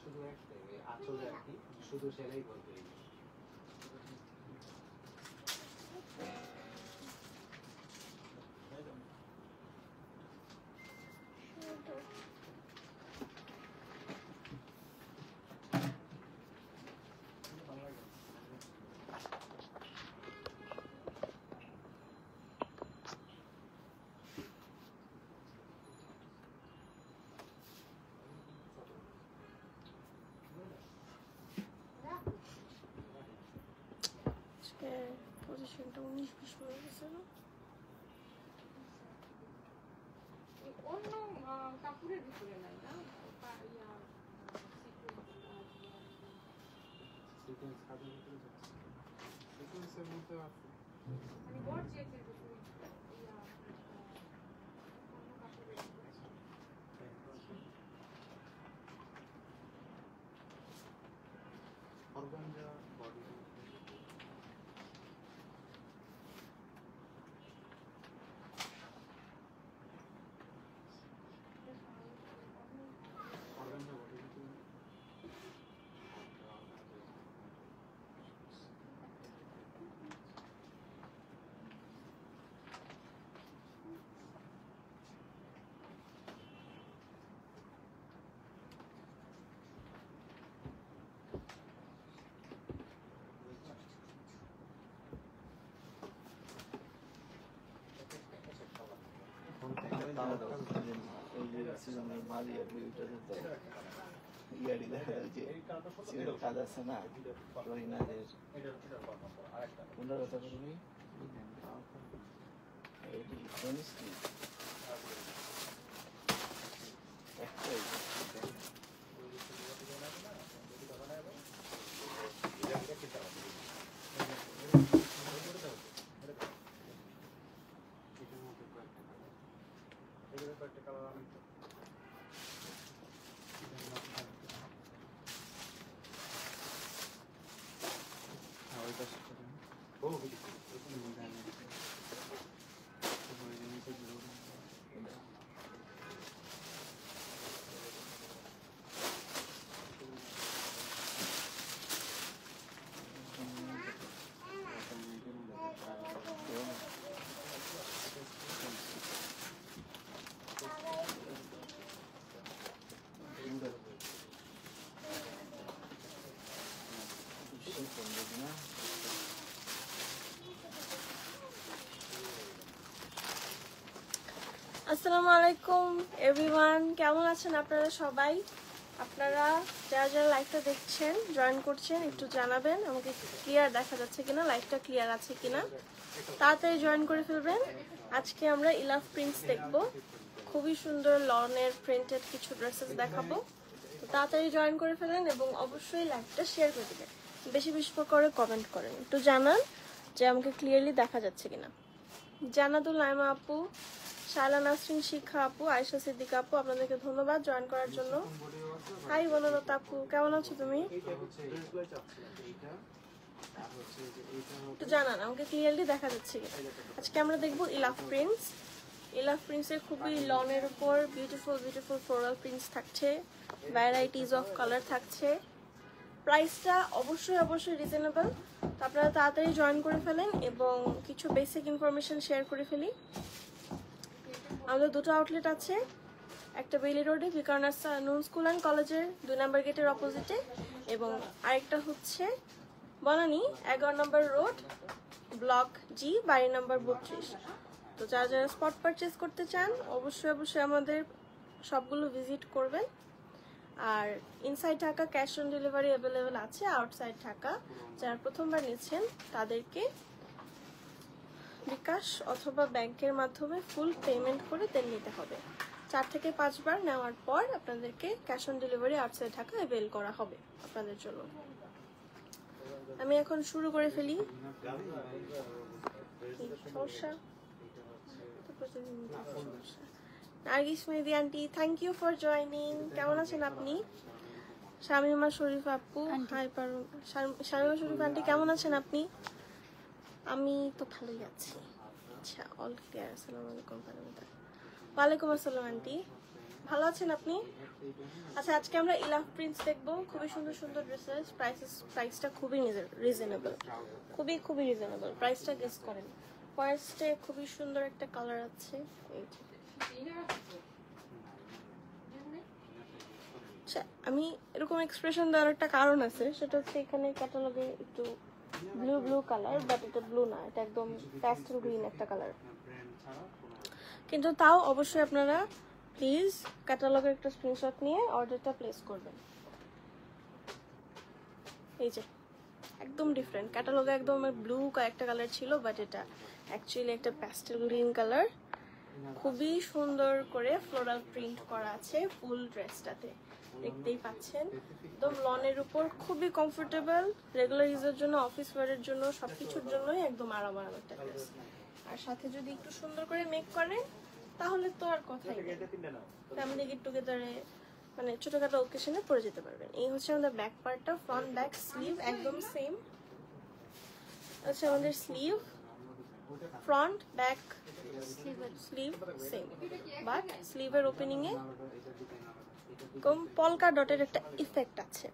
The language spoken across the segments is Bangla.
শুধু একটাই আঁচলে আর কি, শুধু সেলাই করতে পজিশনটা 19-20 হয়ে গেছে না? অন্য কাপড়ের ভিতরে নাই না, মানে গর্জিয়াসের ভিতরে অন্য কাপড়ের ভিতরে অর্গানজা বডি ইয়ারি দেখা যায় যে সিলের কাজ আছে না রহিনাদের কোনটা কথা বলবি এটি অনেস্টলি একটাই আসসালামু আলাইকুম এভরিওয়ান, কেমন আছেন আপনারা সবাই? আপনারা যারা যারা লাইভটা দেখছেন, জয়েন করছেন, একটু জানাবেন আমাকে ক্লিয়ার দেখা যাচ্ছে কিনা, লাইভটা ক্লিয়ার আছে কিনা। তাড়াতাড়ি জয়েন করে ফেলবেন। আজকে আমরা ইলাফ প্রিন্টস দেখব, খুবই সুন্দর লনের প্রিন্টেড কিছু ড্রেসেস দেখাবো। তাড়াতাড়ি জয়েন করে ফেলেন এবং অবশ্যই লাইভটা শেয়ার করে দেবেন, বেশি বেশি করে কমেন্ট করেন, একটু জানান যে আমাকে ক্লিয়ারলি দেখা যাচ্ছে কিনা। জানাতুল নাইমা আপু, শায়লা নাসরিন শিখা আপু, আয়েশা সিদ্দিকা আপু, আপনাদেরকে ধন্যবাদ জয়েন করার জন্য। হাই বনলতা আপু, কেমন আছো তুমি? একটু জানান আমাকে ক্লিয়ারলি দেখা যাচ্ছে কিনা। আজকে আমরা দেখবো ইলাফ প্রিন্টস। ইলাফ প্রিন্টসের খুবই লনের উপর বিউটিফুল বিউটিফুল ফ্লোরাল প্রিন্টস থাকছে, ভ্যারাইটিস অফ কালার থাকছে। প্রাইসটা অবশ্যই অবশ্যই রিজনেবল। তো আপনারা তাড়াতাড়ি জয়েন করে ফেলেন এবং কিছু বেসিক ইনফরমেশন শেয়ার করে ফেলি। আমাদের দুটো আউটলেট আছে, একটা বেইলি রোডে ভিকারুননিসা নুন স্কুল অ্যান্ড কলেজের 2 নম্বর গেটের অপোজিটে, এবং আরেকটা হচ্ছে বনানী 11 নম্বর রোড ব্লক জি বাড়ি নম্বর 32। তো যারা যারা স্পট পারচেজ করতে চান অবশ্যই অবশ্যই আমাদের সবগুলো ভিজিট করবেন। আর inside Dhaka cash on delivery available আছে। আউটসাইড ঢাকা যারা প্রথমবার নিচ্ছেন তাদেরকে বিকাশ অথবা ব্যাংকের মাধ্যমে ফুল পেমেন্ট করে দেন নিতে হবে। 4 থেকে 5 বার নেওয়ার পর আপনাদেরকে cash on delivery outside Dhaka avail করা হবে আপনাদের জন্য। আমি এখন শুরু করে ফেলি। Nargis Mehedi aunty, thank you for joining. কেমন আছেন আপনি? শামিমা শরীফ আপু, হাই পারু। শামিমা শরীফ আন্টি কেমন আছেন আপনি? আমি তো ভালোই আছি। আচ্ছা, অল ক্লিয়ার। আসসালামু আলাইকুম। ওয়ালাইকুম আসসালাম আন্টি, ভালো আছেন আপনি? আচ্ছা, আজকে আমরা ইলাফ প্রিন্টস দেখবো, খুবই সুন্দর সুন্দর ড্রেসেস। প্রাইসটা খুবই রিজনেবল, খুবই রিজনেবল। প্রাইসটা গেস করেন। ফার্স্টে খুবই সুন্দর একটা কালার আছে, এই যে। আচ্ছা, আমি এরকম এক্সপ্রেশন দেওয়ার একটা কারণ আছে, সেটা হচ্ছে এখানে ক্যাটালগে একটু ব্লু কালার, বাট এটা ব্লু না, এটা একদম প্যাস্টেল গ্রিন একটা কালার। কিন্তু তাও অবশ্যই আপনারা প্লিজ ক্যাটালগের একটা স্ক্রিনশট নিয়ে অর্ডারটা প্লেস করবেন। এই যে একদম ডিফারেন্ট, ক্যাটালগে একদম ব্লু একটা কালার ছিল, বাট এটা অ্যাকচুয়ালি একটা প্যাস্টেল গ্রিন কালার। খুবই সুন্দর করে ফ্লোরাল প্রিন্ট করা আছে ফুল ড্রেসটাতে, দেখতেই পাচ্ছেন। একদম লনের উপর, খুবই কমফোর্টেবল, রেগুলার ইউজের জন্য, অফিস ওয়ারের জন্য, সবকিছুর জন্যই একদম আরাম একটা ড্রেস। আর সাথে যদি একটু সুন্দর করে মেক করেন তাহলে তো আর কথাই নেই, ফ্যামিলি গেট টুগেদারে মানে ছোটখাটো ওকেশনে পরে যেতে পারবেন। এই হচ্ছে আমাদের ব্যাক পার্টটা, ফ্রন্ট ব্যাক স্লিভ একদম সেম। আচ্ছা, আমাদের sleeve, front back sleeve same, but স্লিভের ওপেনিং এ পলকা ডটের একটা ইফেক্ট আছে।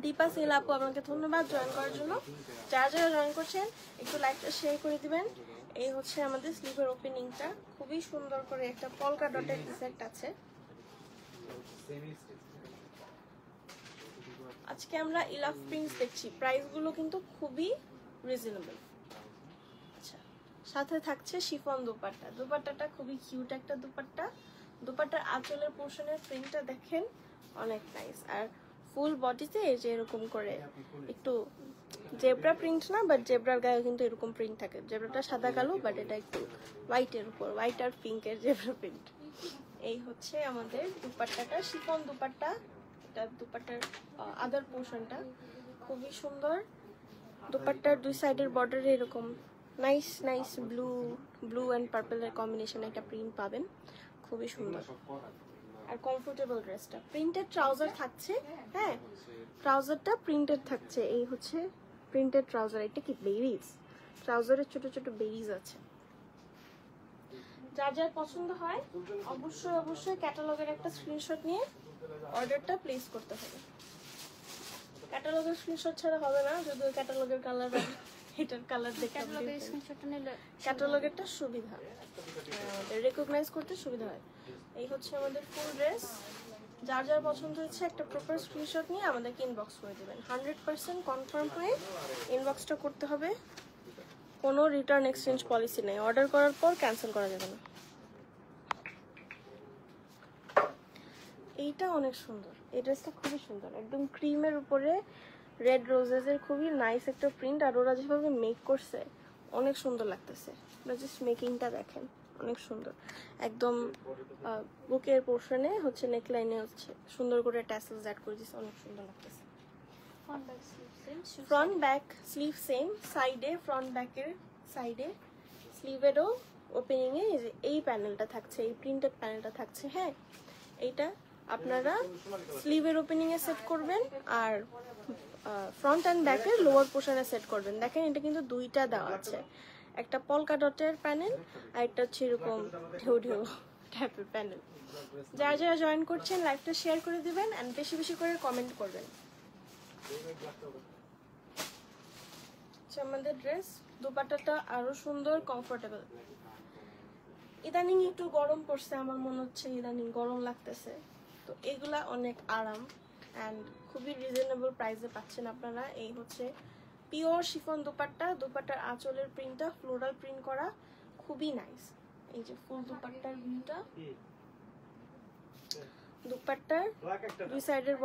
দীপা সেল আপু, আপনাকে ধন্যবাদ জয়েন করার জন্য। যারা যারা জয়েন করছেন একটু লাইকটা শেয়ার করে দিবেন। এই হচ্ছে আমাদের স্লিভের ওপেনিংটা, খুবই সুন্দর করে একটা পলকা ডটের ইফেক্ট আছে। আজকে আমরা ইলাফ প্রিন্টস দেখছি, প্রাইসগুলো কিন্তু খুবই রিজনেবল। আচ্ছা, সাথে থাকছে শিফন দুপাট্টা। দুপাট্টাটা খুবই কিউট একটা দুপাট্টা। দুপাট্টার আঁচলের পোর্শনের প্রিন্টটা দেখেন, অনেক নাইস। আর ফুল বডিতে এই যে এরকম করে একটু জেব্রা প্রিন্ট না, বাট জেব্রার গায়ে কিন্তু এরকম প্রিন্ট থাকে। জেব্রাটা সাদা কালো, বাট এটা একটু হোয়াইটের উপর, হোয়াইট আর পিঙ্কের জেব্রা প্রিন্ট। এই হচ্ছে আমাদের দুপাট্টাটা, শিফন দুপাট্টা। এটা দুপাট্টার আদার পোর্শনটা খুবই সুন্দর। দুপাট্টার দুই সাইডের বর্ডারে এরকম নাইস ব্লু অ্যান্ড পার্পলের কম্বিনেশনে একটা প্রিন্ট পাবেন, খুবই সুন্দর আর কমফোর্টেবল ড্রেসটা। প্রিন্টেড ট্রাউজার থাকছে, হ্যাঁ ট্রাউজারটা প্রিন্টেড থাকছে। এই হচ্ছে প্রিন্টেড ট্রাউজার। এটা কি বেরিজ, ট্রাউজারের ছোট ছোট বেরিজ আছে। যার যার পছন্দ হয় অবশ্যই ক্যাটালগের একটা স্ক্রিনশট নিয়ে অর্ডারটা প্লেস করতে হবে। ক্যাটালগের স্ক্রিনশট ছাড়া হবে না, যদি ক্যাটালগের কালার এটার কালার দেখে ক্যাটালগের স্ক্রিনশটটা নিলে ক্যাটালগেরটা সুবিধা, রেকগনাইজ করতে সুবিধা হয়। এই হচ্ছে আমাদের ফুল ড্রেস। যার যার পছন্দ হচ্ছে একটা প্রপার স্ক্রিনশট নিয়ে আমাদেরকে ইনবক্স করে দেবেন। 100% কনফার্ম হয়ে ইনবক্সটা করতে হবে। কোনো রিটার্ন এক্সচেঞ্জ পলিসি নেই, অর্ডার করার পর ক্যান্সেল করা যাবে না। এইটা অনেক সুন্দর, এই ড্রেসটা খুবই সুন্দর, একদম ক্রিমের উপরে রেড রোজেসের খুবই নাইস একটা প্রিন্ট। আর ওরা যেভাবে মেক করছে অনেক সুন্দর লাগতেছে, জাস্ট মেকিংটা দেখেন, অনেক সুন্দর। একদম বুকের পোর্শনে হচ্ছে নেকলাইনে হচ্ছে সুন্দর করে ট্যাসেলস অ্যাড করে দিয়েছে, অনেক সুন্দর লাগতেছে। ফ্রন্ট ব্যাক স্লিভ সেম, সাইডে ফ্রন্ট ব্যাকের সাইডে স্লিভেরও ওপেনিংয়ে এই প্যানেলটা থাকছে, এই প্রিন্টেড প্যানেলটা থাকছে। হ্যাঁ, এইটা আপনারা স্লিভের ওপেনিংয়ে সেট করবেন আর ফ্রন্ট অ্যান্ড ব্যাকের লোয়ার পোর্শনে সেট করবেন। দেখেন এটা কিন্তু দুইটা দেওয়া আছে, একটা পলকা ডটের প্যানেল আর একটা হচ্ছে এরকম ঢেউ টাইপের প্যানেল। যারা যারা জয়েন করছেন লাইভটা শেয়ার করে দিবেন অ্যান্ড বেশি বেশি করে কমেন্ট করবেন। আমাদের ড্রেস দুপাট্টাটা আরো সুন্দর, কমফোর্টেবল। ইদানিং একটু গরম পড়ছে, আমার মনে হচ্ছে ইদানিং গরম লাগতেছে, তো এগুলা অনেক আরাম অ্যান্ড খুবই রিজনেবল প্রাইসে পাচ্ছেন আপনারা। এই হচ্ছে পিওর শিফন দুপাট্টা, দুপাট্টার আঁচলের প্রিন্টটা ফ্লোরাল প্রিন্ট করা, খুবই নাইস। এই যে ফুল দুপাট্টার ভিউটা, দুপাট্টার দুই সাইডের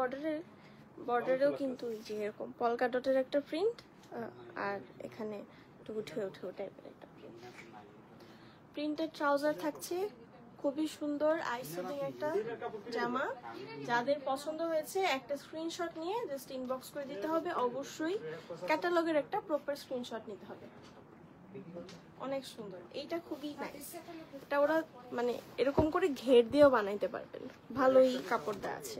বর্ডারেও কিন্তু এই যে এরকম পলকা ডটের একটা প্রিন্ট, আর এখানে একটু ঢেউ টাইপের একটা প্রিন্টেড ট্রাউজার থাকছে, খুবই সুন্দর আইসুদিং একটা জামা। যাদের পছন্দ হয়েছে একটা স্ক্রিনশট নিয়ে জাস্ট ইনবক্স করে দিতে হবে। অবশ্যই ক্যাটালগের একটা প্রপার স্ক্রিনশট নিতে হবে। অনেক সুন্দর, এইটা খুবই নাইস। এটা ওরা মানে এরকম করে ঘের দিয়েও বানাইতে পারবেন, ভালোই কাপড় দেওয়া আছে।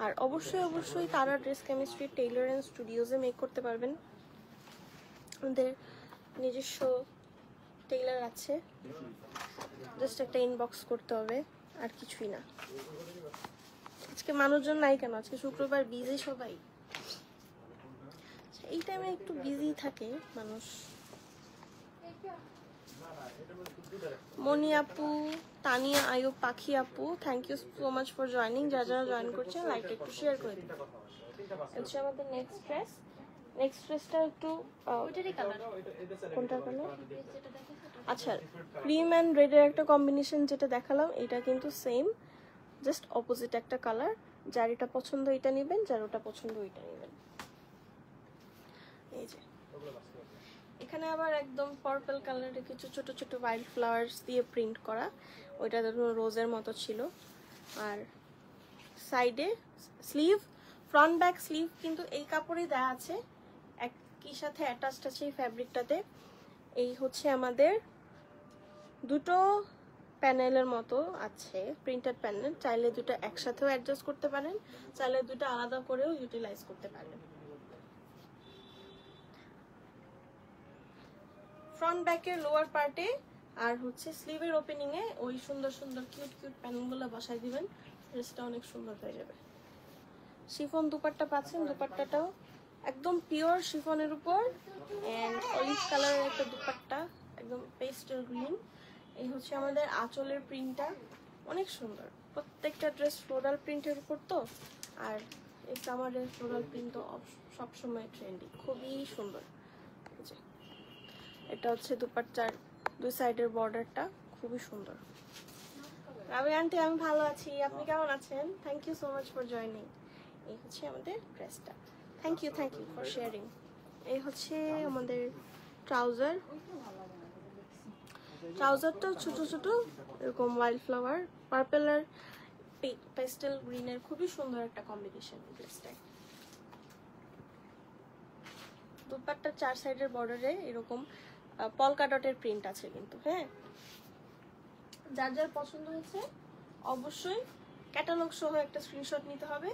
আর অবশ্যই তারা ড্রেস কেমিস্ট্রি টেইলর অ্যান্ড স্টুডিওজে মেক করতে পারবেন। আমাদের নিজস্ব টেইলার আছে, জাস্ট একটা ইনবক্স করতে হবে, আর কিছুই না। আজকে মানুষজন নাই কেন? আজকে শুক্রবার, বিজি সবাই। এই টাইমে একটু বিজি থাকে মানুষ। মনি আপু, তানিয়া আয়ুব, পাখি আপু, thank you so much for joining. যারা জয়েন করছেন লাইকটা একটু শেয়ার করে দিন। হচ্ছে আমাদের নেক্সট ড্রেসটা একটু কোনটা কালার? আচ্ছা, ক্রিম অ্যান্ড রেডের একটা কম্বিনেশন যেটা দেখালাম, এটা কিন্তু সেম, জাস্ট অপোজিট একটা কালার। যার এটা পছন্দ এটা নেবেন, যার ওটা পছন্দ ওইটা নেবেন। এই যে এখানে আবার একদম পার্পল কালারে কিছু ছোট ছোট ওয়াইল্ড ফ্লাওয়ার্স দিয়ে প্রিন্ট করা, ওইটা ধরুন রোজের মতো ছিল। আর সাইডে স্লিভ, ফ্রন্ট ব্যাক স্লিভ কিন্তু এই কাপড়েই দেওয়া আছে, একই সাথে অ্যাটাচড আছে এই ফ্যাব্রিকটাতে। এই হচ্ছে আমাদের দুটো প্যানেলের মতো আছে, প্রিন্টেড প্যানেল। চাইলে দুটো একসাথেও অ্যাডজাস্ট করতে পারেন, চাইলে দুটো আলাদা করেও ইউটিলাইজ করতে পারেন। ফ্রন্ট ব্যাকের লোয়ার পার্টে আর হচ্ছে স্লিভের ওপেনিং এ ওই সুন্দর কিউট প্যানেলগুলো বসাই দিবেন, ড্রেসটা অনেক সুন্দর হয়ে যাবে। শিফন দুপাট্টা পাচ্ছেন, দুপাট্টাটাও একদম পিওর শিফনের উপর এন্ড অলিভ কালারের একটা দুপাট্টা, একদম পেস্টেল গ্রিন। এই হচ্ছে আমাদের আঁচলের প্রিন্টটা, অনেক সুন্দর। প্রত্যেকটা ড্রেস ফ্লোরাল প্রিন্টের উপর তো, আর এই সামারের ফ্লোরাল প্রিন্ট তো সবসময় ট্রেন্ডি, খুবই সুন্দর। এটা হচ্ছে দুপাট্টার দুই সাইডের বর্ডারটা, খুবই সুন্দর। রাবি আন্টি, আমি ভালো আছি, আপনি কেমন আছেন? Thank you so much for joining. এই হচ্ছে আমাদের ড্রেসটা, থ্যাংক ইউ ফর শেয়ারিং। এই হচ্ছে আমাদের ট্রাউজারটাও ছোট ছোট এরকম ওয়াইল্ড ফ্লাওয়ার, পার্পল আর পেস্টেল গ্রিনের খুবই সুন্দর একটা কম্বিনেশন ড্রেসটায়। দুপাট্টার চার সাইডের বর্ডারে এরকম পলকা ডটের প্রিন্ট আছে কিন্তু। হ্যাঁ, যার পছন্দ হয়েছে অবশ্যই ক্যাটালগ সহ একটা স্ক্রিনশট নিতে হবে,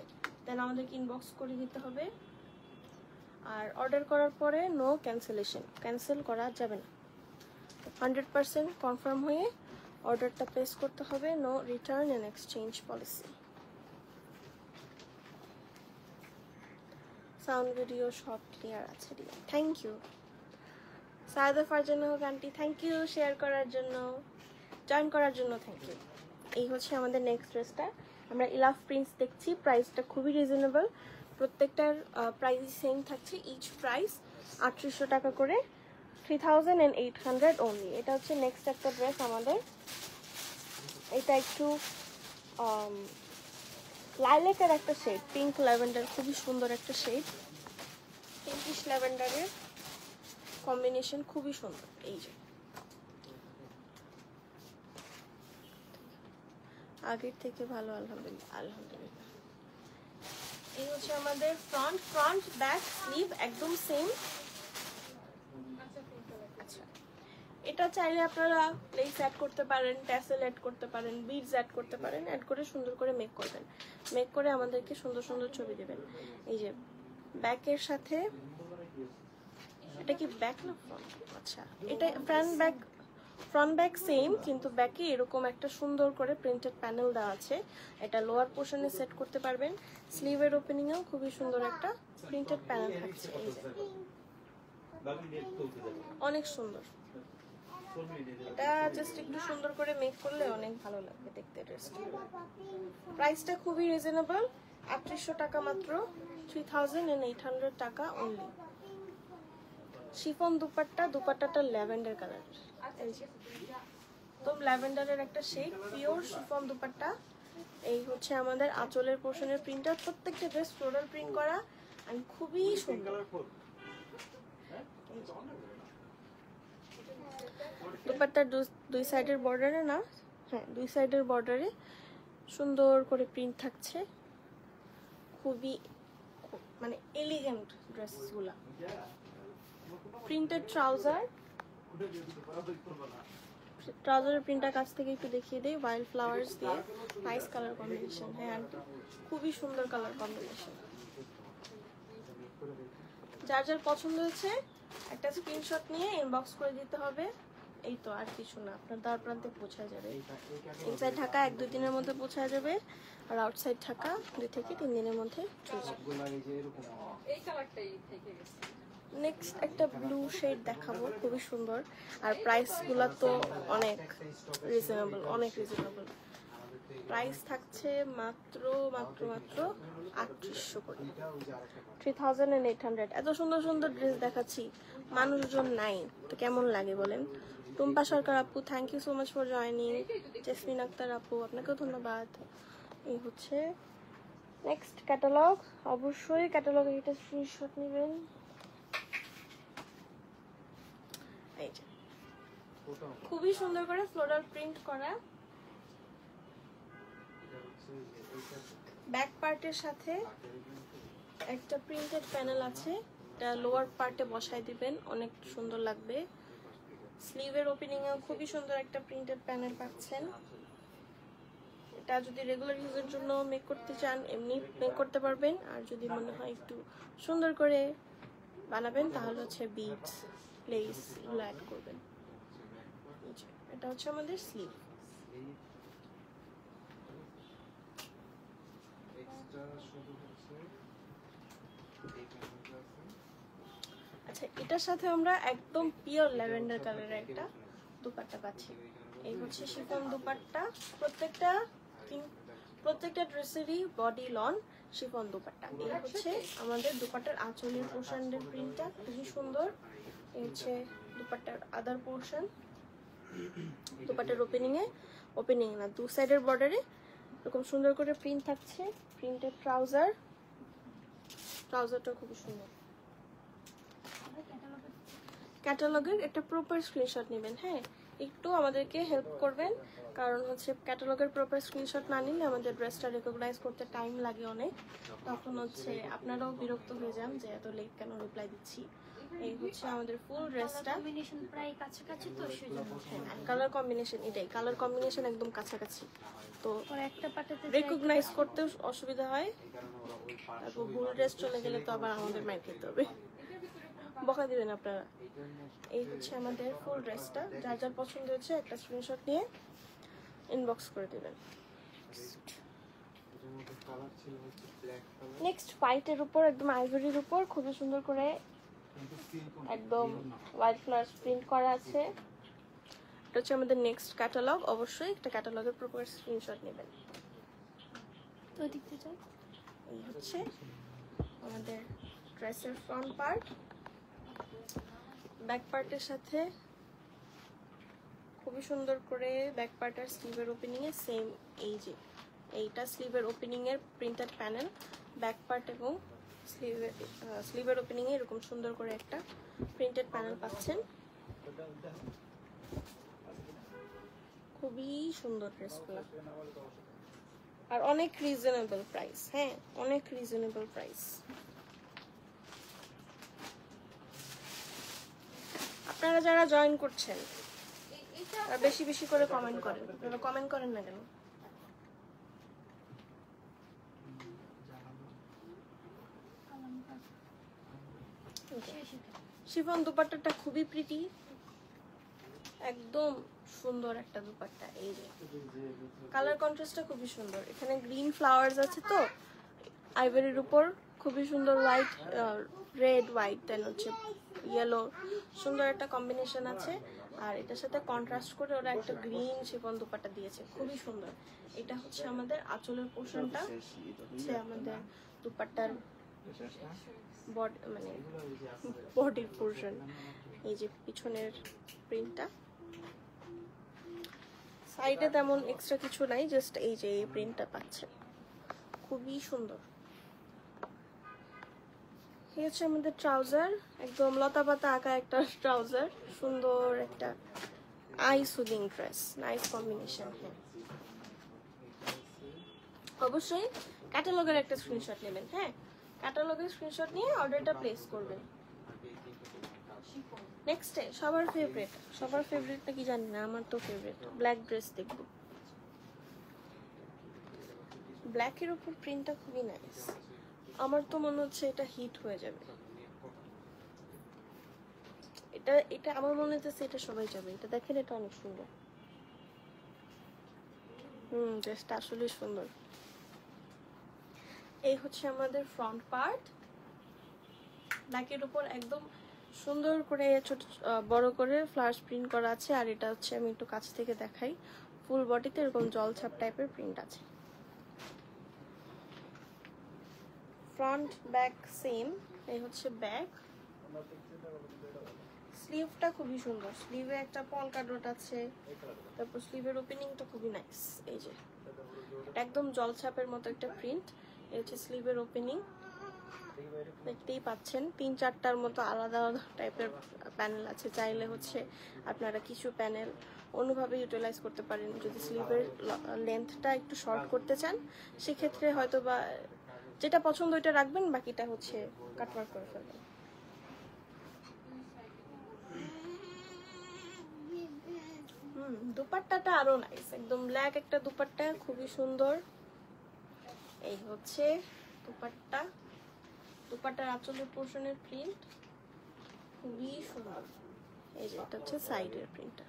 দেন আমাদেরকে ইনবক্স করে দিতে হবে। আর অর্ডার করার পরে নো ক্যান্সেলেশন, ক্যান্সেল করা যাবে না। 100% কনফার্ম হয়ে অর্ডারটা প্লেস করতে হবে, no return and exchange policy. Sound video সব ক্লিয়ার আছে, thank you. Sayeda Farzana aunty, thank you share করার জন্য, জয়েন করার জন্য থ্যাংক ইউ। এই হচ্ছে আমাদের নেক্সট ড্রেসটা, আমরা ইলাফ প্রিন্টস দেখছি। প্রাইসটা খুবই রিজনেবল, প্রত্যেকটার প্রাইস সেম থাকছে। ইচ প্রাইস 3800 টাকা করে, 3800 অনলি। এটা হচ্ছে নেক্সট একটা ড্রেস আমাদের, এটা একটু লাইলাকের একটা শেড, পিঙ্ক ল্যাভেন্ডার, খুবই সুন্দর একটা শেড, পিঙ্কিশ ল্যাভেন্ডারের কম্বিনেশন খুবই সুন্দর। এই যে আগের থেকে ভালো, আলহামদুলিল্লাহ। এই হচ্ছে আমাদের ফ্রন্ট ব্যাক স্লিভ একদম সেম। আচ্ছা, এটা চাইলে আপনারা লেস অ্যাড করতে পারেন, ট্যাসেল অ্যাড করতে পারেন, বিডস অ্যাড করতে পারেন, অ্যাড করে সুন্দর করে মেক করবেন, মেক করে আমাদেরকে সুন্দর ছবি দেবেন। এই যে ব্যাকের সাথে, এটা কি ব্যাক না ফ্রন্ট? আচ্ছা, এটা ফ্রন্ট ব্যাক সেম, কিন্তু ব্যাকে এরকম একটা সুন্দর করে প্রিন্টেড প্যানেল দেওয়া আছে, এটা লোয়ার পোর্শনে সেট করতে পারবেন। স্লিভের ওপেনিংয়েও খুবই সুন্দর একটা প্রিন্টেড প্যানেল থাকছে, এই যে অনেক সুন্দর। এটা জাস্ট একটু সুন্দর করে মেক করলে অনেক ভালো লাগবে দেখতে ড্রেসটা। প্রাইসটা খুবই রিজনেবল, 3800 টাকা মাত্র, 3800 টাকা অনলি। শিফন দুপাট্টাটা ল্যাভেন্ডার কালার, একদম ল্যাভেন্ডারের একটা শেড, পিওর শিফন দুপাট্টা। এই হচ্ছে আমাদের আঁচলের পোর্শনের প্রিন্টটা, প্রত্যেকটা ড্রেস ফ্লোরাল প্রিন্ট করা আর খুবই সুন্দর। দুপাট্টার দুই সাইডের বর্ডারে না, হ্যাঁ দুই সাইডের বর্ডারে সুন্দর করে প্রিন্ট থাকছে, খুবই মানে এলিগেন্ট ড্রেসগুলা। প্রিন্টেড ট্রাউজার, ট্রাউজারের প্রিন্টটা কাছ থেকে একটু দেখিয়ে দেই, ওয়াইল্ড ফ্লাওয়ার্স দিয়ে নাইস কালার কম্বিনেশন। হ্যাঁ আন্টি, খুবই সুন্দর কালার কম্বিনেশন। যার যার পছন্দ হয়েছে একটা স্ক্রিনশট নিয়ে ইনবক্স করে দিতে হবে। এই তো, আর কিছু না, আপনার দ্বার প্রান্তে পৌঁছা যাবে। ইনসাইড ঢাকা 1-2 দিনের মধ্যে পৌঁছা যাবে, আর আউটসাইড ঢাকা 2 থেকে 3 দিনের মধ্যে চলে যাবে। এই কালারটাই থেকে গেছে। নেক্সট একটা ব্লু শেড দেখাবো, খুবই সুন্দর। আর প্রাইসগুলো তো অনেক রিজনেবল, অনেক রিজনেবল। প্রাইস থাকছে মাত্র 3800 করে, 3800। এত সুন্দর সুন্দর ড্রেস দেখাচ্ছি, মানুষজন নাই তো কেমন লাগে বলেন? টুম্পা সরকার আপু, thank you so much for joining. Jesmin Akter আপু, আপনাকেও ধন্যবাদ। এই হচ্ছে নেক্সট ক্যাটালগ। অবশ্যই ক্যাটালগের একটা স্ক্রিনশট নেবেন। এই যে খুবই সুন্দর করে ফ্লোরাল প্রিন্ট করা, ব্যাক পার্টের সাথে একটা প্রিন্টেড প্যানেল আছে, এটা লোয়ার পার্টে বসায় দিবেন, অনেক সুন্দর লাগবে। স্লিভের ওপেনিং এও খুবই সুন্দর একটা প্রিন্টেড প্যানেল পাচ্ছেন। এটা যদি রেগুলার ইউজের জন্য মেক করতে চান এমনি মেক করতে পারবেন, আর যদি মনে হয় একটু সুন্দর করে বানাবেন তাহলে হচ্ছে বিটস, লেস এগুলো অ্যাড করবেন। এটা হচ্ছে আমাদের স্লিভ। আচ্ছা, এটার সাথে আমরা একদম পিওর ল্যাভেন্ডার কালারের একটা দুপাট্টা পাচ্ছি। এই হচ্ছে শিফন দুপাট্টা, প্রত্যেকটা ড্রেসেরই বডি লন শিফন দুপাট্টা। এই হচ্ছে আমাদের দুপাট্টার আঁচলের পোর্শনের প্রিন্টটা খুবই সুন্দর। এই হচ্ছে দুপাট্টার আদার পোর্শন, দুপাট্টার ওপেনিং না, দু সাইডের বর্ডারে এরকম সুন্দর করে প্রিন্ট থাকছে। প্রিন্টেড ট্রাউজারটা খুবই সুন্দর। ক্যাটালগের একটা প্রপার স্ক্রিনশট নেবেন। হ্যাঁ, একটু আমাদেরকে হেল্প করবেন, কারণ হচ্ছে ক্যাটালগের প্রপার স্ক্রিনশট না নিলে আমাদের ড্রেসটা রেকগনাইজ করতে টাইম লাগে অনেক, তখন হচ্ছে আপনারাও বিরক্ত হয়ে যান যে এত লেট কেন রিপ্লাই দিচ্ছি। এই হচ্ছে আমাদের ফুল ড্রেসটা, কম্বিনেশন প্রায় কাছাকাছি, তো সেজন্য কালার কম্বিনেশন, এটাই কালার কম্বিনেশন একদম কাছাকাছি, তো পরে একটা পাটাতে রেকগনাইজ করতে অসুবিধা হয়। তারপর ভুল ড্রেস চলে গেলে তো আবার আমাদের মাইর খেতে হবে, বকা দিবেন আপনারা। এই হচ্ছে আমাদের ফুল ড্রেসটা, যার যার পছন্দ হচ্ছে একটা স্ক্রিনশট নিয়ে ইনবক্স করে দিবেন। নেক্সট হোয়াইটের উপর, একদম আইভরির উপর খুবই সুন্দর করে একদম হোয়াইট ফ্লাওয়ার্স প্রিন্ট করা আছে। এটা হচ্ছে আমাদের নেক্সট ক্যাটালগ। অবশ্যই একটা ক্যাটালগের প্রপার স্ক্রিনশট নেবেন। ওই দিক থেকে যাই। এই হচ্ছে আমাদের ড্রেসের ফ্রন্ট পার্ট, ব্যাক পার্টের সাথে খুবই সুন্দর করে ব্যাক পার্ট আর স্লিভের ওপেনিং এ সেম, এই যে এইটা স্লিভের ওপেনিং এর প্রিন্টেড প্যানেল, ব্যাক পার্ট এবং স্লিভের ওপেনিং এ এরকম সুন্দর করে একটা প্রিন্টেড প্যানেল পাচ্ছেন। খুবই সুন্দর ড্রেসগুলো, আর অনেক রিজনেবল প্রাইস। হ্যাঁ, অনেক রিজনেবল প্রাইস। আপনারা যারা জয়েন করছেন আর বেশি বেশি করে কমেন্ট করেন, আপনারা কমেন্ট করেন না কেন? শিফন দুপাট্টাটা খুবই প্রিটি, একদম সুন্দর একটা দুপাট্টা। এই যে কালার কন্ট্রাস্টটা খুবই সুন্দর, এখানে গ্রিন ফ্লাওয়ার্স আছে তো আইভরির উপর, খুবই সুন্দর লাইট রেড হোয়াইট দেন হচ্ছে ইয়েলো, সুন্দর একটা কম্বিনেশন আছে। আর এটার সাথে কন্ট্রাস্ট করে ওরা একটা গ্রিন শিফন দুপাট্টা দিয়েছে, খুবই সুন্দর। এটা হচ্ছে আমাদের আঁচলের পোর্শনটা, হচ্ছে আমাদের দুপাট্টার মানে বডির পোর্শন। এই যে পিছনের প্রিন্টটা, সাইডে তেমন এক্সট্রা কিছু নাই, জাস্ট এই যে এই প্রিন্টটা পাচ্ছেন, খুবই সুন্দর। এই হচ্ছে আমাদের ট্রাউজার, একদম লতা পাতা আঁকা একটা ট্রাউজার, সুন্দর একটা I soothing dress, nice combination. হ্যাঁ, অবশ্যই ক্যাটালগের একটা স্ক্রিনশট নেবেন। হ্যাঁ, ক্যাটালগের স্ক্রিনশট নিয়ে অর্ডারটা প্লেস করবেন। নেক্সটে সবার ফেভারিট নাকি জানি না, আমার তো ফেভারিট ব্ল্যাক ড্রেস দেখবো। ব্ল্যাকের উপর প্রিন্টটা খুবই নাইস, আমার তো মনে হচ্ছে এটা হিট হয়ে যাবে। এটা আমার মনে হচ্ছে এটা সবাই যাবে। এটা দেখেন, এটা অনেক সুন্দর। ড্রেসটা আসলে সুন্দর। এই হচ্ছে আমাদের ফ্রন্ট পার্ট, ব্ল্যাকের উপর একদম সুন্দর করে ছোট বড় করে ফ্লাওয়ার প্রিন্ট করা আছে। আর এটা হচ্ছে, আমি একটু কাছ থেকে দেখাই, ফুল বডিতে এরকম জলছাপ টাইপের প্রিন্ট আছে। Front back same. এই হচ্ছে ব্যাক। স্লিভটা খুবই সুন্দর, স্লিভে একটা পলকা ডট আছে, তারপর স্লিভের ওপেনিংটা খুবই নাইস। এই যে একদম জলছাপের মতো একটা প্রিন্ট। এই হচ্ছে স্লিভের ওপেনিং, দেখতেই পাচ্ছেন 3-4টার মতো আলাদা আলাদা টাইপের প্যানেল আছে। চাইলে হচ্ছে আপনারা কিছু প্যানেল অন্যভাবে ইউটিলাইজ করতে পারেন। যদি স্লিভের লেন্থটা একটু শর্ট করতে চান, সেক্ষেত্রে হয়তো বা যেটা পছন্দ ওইটা রাখবেন, বাকিটা হচ্ছে কাটওয়ার্ক করে ফেলবেন। দুপাট্টাটা আরো নাইস, একদম ব্ল্যাক একটা দুপাট্টা, খুবই সুন্দর। এই হচ্ছে দুপাট্টা, দুপাট্টার আঁচলের পোর্শনের প্রিন্ট খুবই সুন্দর। এই যে এটা হচ্ছে সাইডের প্রিন্টটা।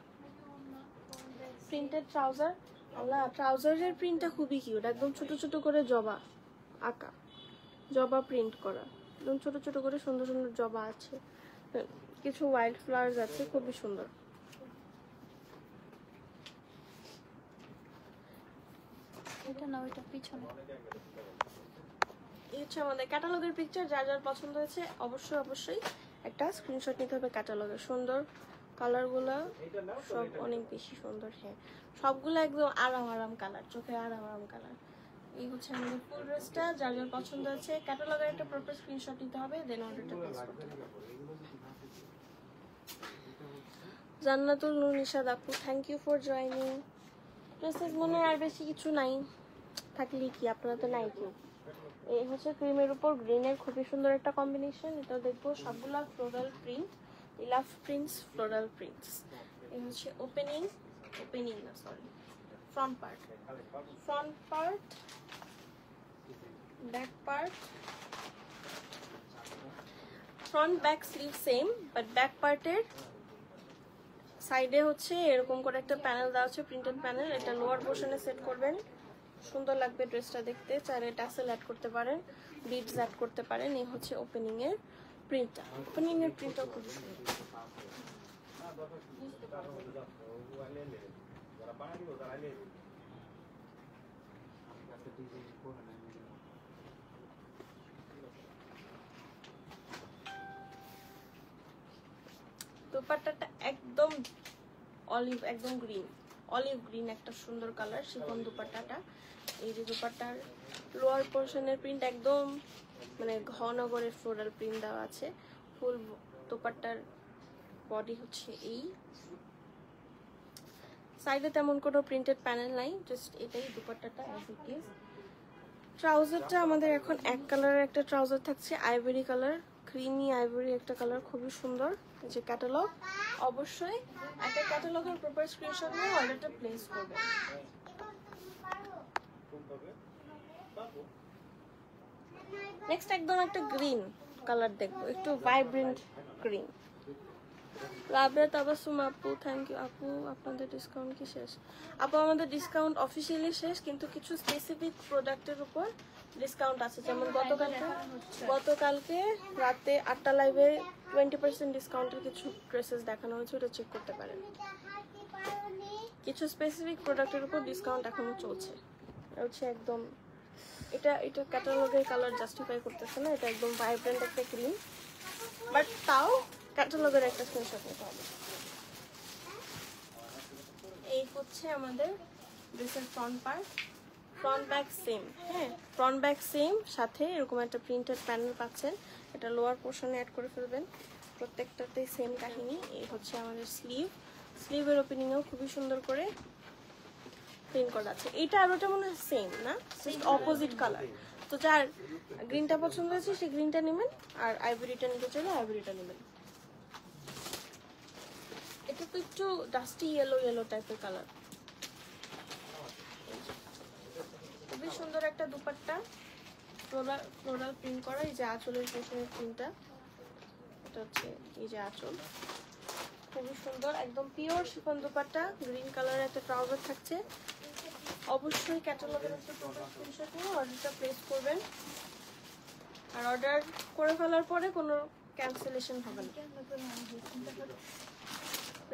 প্রিন্টেড ট্রাউজার, আল্লাহ ট্রাউজারের প্রিন্টটা খুবই কিউট, একদম ছোট ছোট করে জবা আঁকা, জবা প্রিন্ট করা, একদম ছোট ছোট করে সুন্দর সুন্দর জবা আছে, কিছু ওয়াইল্ড ফ্লাওয়ার্স আছে, খুবই সুন্দর। এটা না, ওইটা পিছনে। এই হচ্ছে আমাদের ক্যাটালগের পিকচার। যার যার পছন্দ হয়েছে অবশ্যই একটা স্ক্রিনশট নিতে হবে ক্যাটালগের। সুন্দর কালারগুলো সব অনেক বেশি সুন্দর। হ্যাঁ, সবগুলো একদম আরাম কালার, চোখে আরাম কালার। এই হচ্ছে আমাদের ফুল ড্রেসটা। যার যার পছন্দ হয়েছে ক্যাটালগের একটা প্রপার স্ক্রিনশট নিতে হবে, দেন অর্ডারটা প্লেস করতে হবে। জান্নাতুল নূর নিশাদ আপু, thank you for joining. Dresses মনে হয় আর বেশি কিছু নাই, থাকলে কি আপনারা তো নাই কেউ। এই হচ্ছে ক্রিমের উপর গ্রিনের খুবই সুন্দর একটা কম্বিনেশন। এটা দেখবো সবগুলা ফ্লোরাল প্রিন্ট, ইলাফ প্রিন্টস, ফ্লোরাল প্রিন্টস। এই হচ্ছে ওপেনিং না sorry, front part, back part, front back sleeve same, but back পার্টের সাইডে হচ্ছে এরকম করে একটা প্যানেল দেওয়া আছে, প্রিন্টেড প্যানেল। এটা লোয়ার পোর্শনে সেট করবেন, সুন্দর লাগবে ড্রেসটা দেখতে। চাইলে টাসেল অ্যাড করতে পারেন, বিডস অ্যাড করতে পারেন। এই হচ্ছে ওপেনিং এর প্রিন্টটা, খুব সুন্দর। দোপাট্টাটা একদম অলিভ গ্রিন একটা সুন্দর কালার, শিফন দোপাট্টাটা। এই যে দোপাট্টার লোয়ার পোর্শনের প্রিন্ট একদম মানে ঘন করে ফ্লোরাল প্রিন্ট দেওয়া আছে। ফুল দোপাট্টার বডি হচ্ছে এই, সাইডে তেমন কোনো প্রিন্টেড প্যানেল নাই, জাস্ট এটাই দোপাট্টাটা অ্যাজ ইট ইজ। ট্রাউজারটা আমাদের এখন এক কালারের একটা ট্রাউজার থাকছে, আইভরি কালার, ক্রিমি আইভরি একটা কালার, খুবই সুন্দর। যে ক্যাটালগ, অবশ্যই একটা ক্যাটালগের প্রপার স্ক্রিনশট নিয়ে অর্ডারটা প্লেস করবেন। নেক্সট একদম একটা গ্রিন কালার দেখবো, একটু ভাইব্রেন্ট গ্রিন। রাবেয়া তাবাসসুম আপু, থ্যাংক ইউ আপু। আপনাদের ডিসকাউন্ট কি শেষ? আপু আমাদের ডিসকাউন্ট অফিসিয়ালি শেষ, কিন্তু কিছু স্পেসিফিক প্রোডাক্টের উপর ডিসকাউন্ট আছে। যেমন গতকালকে রাতে 8টা লাইভে 20% ডিসকাউন্টের কিছু ড্রেসেস দেখানো হয়েছে, ওটা চেক করতে পারেন। কিছু স্পেসিফিক প্রোডাক্টের উপর ডিসকাউন্ট এখনো চলছে। হচ্ছে একদম এটা ক্যাটালগের কালার জাস্টিফাই করতেছে না, এটা একদম ভাইব্রেন্ট একটা ক্রিম, বাট তাও ক্যাটালগের একটা স্ক্রিনশট নিতে হবে। এই হচ্ছে আমাদের ড্রেসের front part, front back same. হ্যাঁ, ফ্রন্ট ব্যাক সেম, সাথে এরকম একটা প্রিন্টেড প্যানেল পাচ্ছেন। এটা লোয়ার পোর্শনে অ্যাড করে ফেলবেন, প্রত্যেকটাতেই সেম কাহিনী। এই হচ্ছে আমাদের স্লিভের ওপেনিংও খুবই সুন্দর করে প্রিন্ট করা আছে। এইটা আর ওটা মনে হয় সেম না, জাস্ট অপোজিট কালার। তো যার গ্রিনটা পছন্দ হয়েছে সে গ্রিনটা নেবেন, আর আইভরিটা নিতে চাইলে আইভরিটা নেবেন। এটা তো একটু ডাস্টি ইয়েলো ইয়েলো টাইপের কালার। খুবই সুন্দর একটা দুপাট্টা, ফ্লোরাল প্রিন্ট করা। এই যে আঁচলের পেছনের প্রিন্টটা, এটা হচ্ছে এই যে আঁচল, খুবই সুন্দর, একদম পিওর শিফন দুপাট্টা। গ্রিন কালারের একটা ট্রাউজার থাকছে। অবশ্যই ক্যাটালগের একটা টোটাল স্ক্রিনশট নিয়ে অর্ডারটা প্লেস করবেন। আর অর্ডার করে ফেলার পরে কোনো ক্যান্সেলেশন হবে না।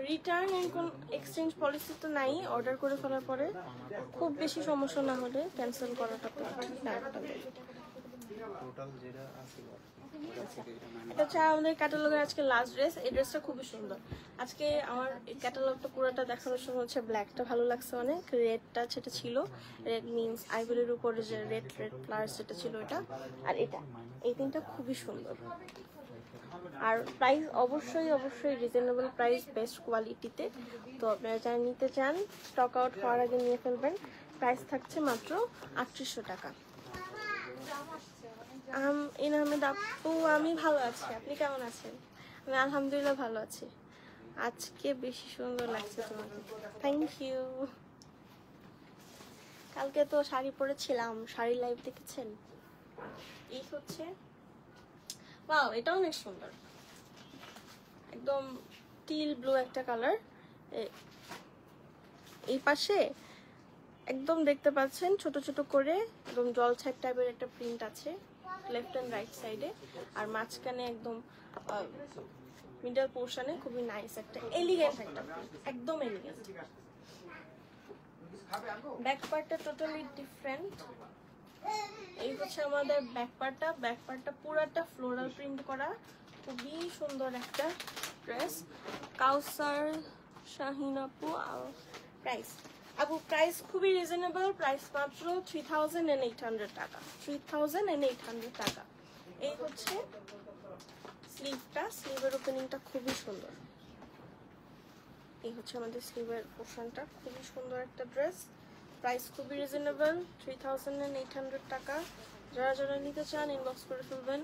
রিটার্ন এন্ড কোন এক্সচেঞ্জ পলিসি তো নাই। অর্ডার করে ফেলার পরে খুব বেশি সমস্যা না হলে ক্যান্সেল করাটা তো টোটাল যেটা আছে এটা হচ্ছে আমাদের ক্যাটালগের আজকে লাস্ট ড্রেস। এই ড্রেসটা খুবই সুন্দর। আজকে আমার ক্যাটালগটা পুরোটা দেখানোর সময় হচ্ছে ব্ল্যাকটা ভালো লাগছে অনেক, রেডটা যেটা ছিল, রেড মিন্স আইভরির উপরে যে রেড ফ্লাওয়ার যেটা ছিল এটা, আর এটা, এই তিনটা খুবই সুন্দর। আর প্রাইস অবশ্যই রিজনেবল প্রাইস, বেস্ট কোয়ালিটিতে। তো আপনারা যারা নিতে চান স্টক আউট হওয়ার আগে নিয়ে ফেলবেন। প্রাইস থাকছে মাত্র 3800 টাকা। ইনামেদ আপু, আমি ভালো আছি, আপনি কেমন আছেন? আমি আলহামদুলিল্লাহ ভালো আছি। আজকে বেশি সুন্দর লাগছে তোমাকে, থ্যাংক ইউ। কালকে তো শাড়ি পরেছিলাম, শাড়ি লাইভ দেখেছেন? এই হচ্ছে, ওয়াও, এটা অনেক সুন্দর, একদম টিল ব্লু একটা কালার। এই পাশে একদম দেখতে পাচ্ছেন ছোট ছোট করে একদম জলছাপ টাইপের একটা প্রিন্ট আছে লেফট এন্ড রাইট সাইডে, আর মাঝখানে একদম মিডল পোর্শনে খুবই নাইস একটা এলিগেন্ট একটা প্রিন্ট, একদম এলিগেন্ট। ব্যাক পার্টটা টোটালি ডিফারেন্ট। এই হচ্ছে আমাদের ব্যাক পার্টটা পুরাটা ফ্লোরাল প্রিন্ট করা, খুবই সুন্দর একটা ড্রেস। কাউসার শাহিন আপু, প্রাইস আপু প্রাইস খুবই রিজনেবল, প্রাইস মাত্র 3800 টাকা, 3800 টাকা। এই হচ্ছে স্লিভটা, স্লিভের ওপেনিংটা খুবই সুন্দর। এই হচ্ছে আমাদের স্লিভের পোর্শনটা, খুবই সুন্দর একটা ড্রেস। প্রাইস খুবই রিজনেবল, 3800 টাকা। যারা যারা নিতে চান ইনবক্স করে ফেলবেন।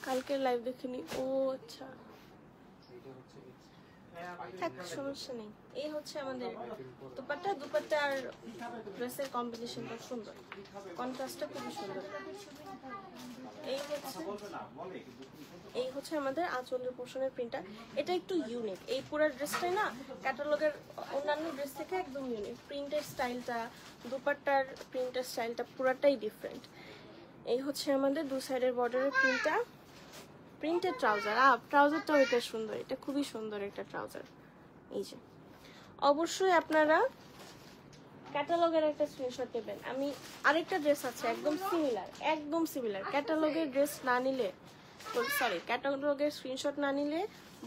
কালকের লাইভ দেখেনি, ও আচ্ছা, থাক সমস্যা নেই। এই হচ্ছে আমাদের দুপাট্টা আর ড্রেসের কম্বিনেশনটা সুন্দর, কন্ট্রাস্টটা খুবই সুন্দর। এই হচ্ছে আমাদের আঁচলের পোর্শনের প্রিন্টটা, এটা একটু ইউনিক। এই পুরো ড্রেসটাই না ক্যাটালগের অন্যান্য ড্রেস থেকে একদম ইউনিক। প্রিন্টের স্টাইলটা, দুপাট্টার প্রিন্টের স্টাইলটা পুরাটাই ডিফারেন্ট। এই হচ্ছে আমাদের দু সাইডের বর্ডারের প্রিন্টটা। প্রিন্টের ট্রাউজারটাও এটা সুন্দর, এটা খুবই সুন্দর একটা ট্রাউজার। এই যে অবশ্যই আপনারা ক্যাটালগের একটা স্ক্রিনশট নেবেন। আমি আরেকটা ড্রেস আছে একদম সিমিলার, ক্যাটালগের ড্রেস না নিলে, ক্যাটালগের স্ক্রিনশট না নিলে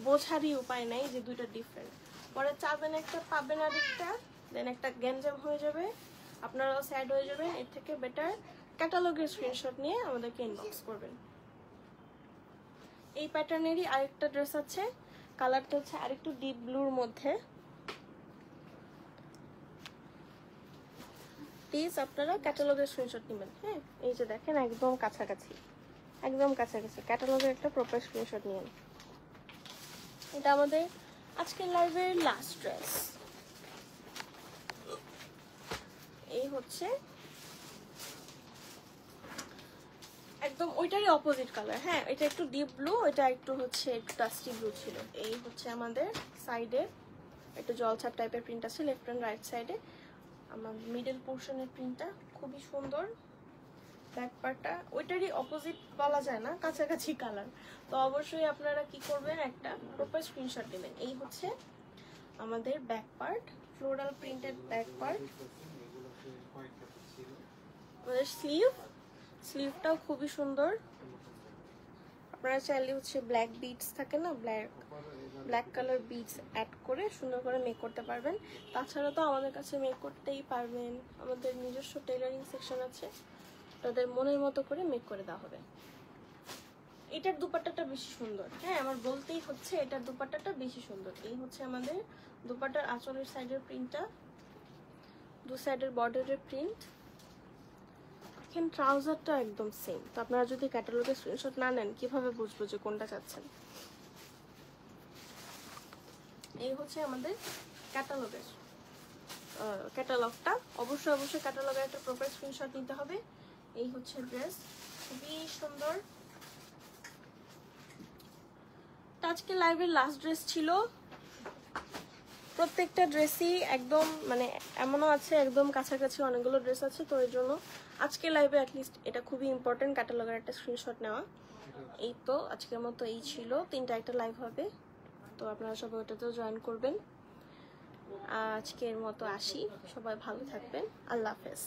বোঝারই উপায় নাই যে দুইটা ডিফারেন্ট। পরে চাবেন একটা, পাবেন আরেকটা, দেন একটা গ্যাঞ্জাম হয়ে যাবে, আপনারাও স্যাড হয়ে যাবেন। এর থেকে বেটার ক্যাটালগের স্ক্রিনশট নিয়ে আমাদেরকে ইনবক্স করবেন। এই প্যাটার্নেরই আরেকটা ড্রেস আছে, কালারটা হচ্ছে আরেকটু ডিপ ব্লুর মধ্যে। প্লিজ আপনারা ক্যাটালগের স্ক্রিনশট নেবেন। হ্যাঁ, এই যে দেখেন একদম কাছাকাছি ক্যাটালগের একটা প্রপার স্ক্রিনশট নিন। এটা আমাদের আজকের লাইভের লাস্ট ড্রেস। এই হচ্ছে একদম ওইটারই অপোজিট কালার। হ্যাঁ, এটা একটু ডিপ ব্লু, এটা একটু হচ্ছে একটু ডাস্টি ব্লু ছিল। এই হচ্ছে আমাদের সাইডে একটু জলছাপ টাইপের প্রিন্ট আছে লেফট এন্ড রাইট সাইডে। আমার মিডল পোর্শনের প্রিন্টটা খুবই সুন্দর। ব্যাক পার্টটা ওইটারই অপোজিট বলা যায় না, কাছাকাছি কালার। তো অবশ্যই আপনারা কি করবেন, একটা প্রপার স্ক্রিনশট নেবেন। এই হচ্ছে আমাদের back part, floral printed back part. আমাদের স্লিভটাও খুবই সুন্দর। আপনারা চাইলে হচ্ছে ব্ল্যাক বিডস থাকে না, ব্ল্যাক কালার বিডস অ্যাড করে সুন্দর করে মেক করতে পারবেন। তাছাড়া তো আমাদের কাছে মেক করতেই পারবেন, আমাদের নিজস্ব টেলারিং সেকশন আছে, তাদের মনের মতো করে মেক করে দেওয়া হবে। এটার দুপাট্টাটা বেশি সুন্দর। হ্যাঁ, আমার বলতেই হচ্ছে এটার দুপাট্টাটা বেশি সুন্দর। এই হচ্ছে আমাদের দুপাট্টার আঁচলের সাইডের প্রিন্টটা, দু সাইডের বর্ডারের প্রিন্ট। এখানে ট্রাউজারটা একদম সেম। তো আপনারা যদি ক্যাটালগের স্ক্রিনশট না নেন কিভাবে বুঝবো যে কোনটা চাচ্ছেন? এই হচ্ছে আমাদের ক্যাটালগটা। অবশ্যই ক্যাটালগের একটা প্রপার স্ক্রিনশট নিতে হবে। এই হচ্ছে ড্রেস, খুবই সুন্দর। আজকে লাইভের লাস্ট ড্রেস ছিল। প্রত্যেকটা ড্রেসই একদম মানে এমনও আছে একদম কাছাকাছি অনেকগুলো ড্রেস আছে, তো এর জন্য আজকে লাইভে অ্যাটলিস্ট এটা খুবই ইম্পর্টেন্ট ক্যাটালগের একটা স্ক্রিনশট নেওয়া। এই তো আজকের মতো এই ছিল, 3টা একটা লাইভ হবে, তো আপনারা সবাই ওটাতেও জয়েন করবেন। আজকের মতো আসি, সবাই ভালো থাকবেন, আল্লাহ হাফেজ।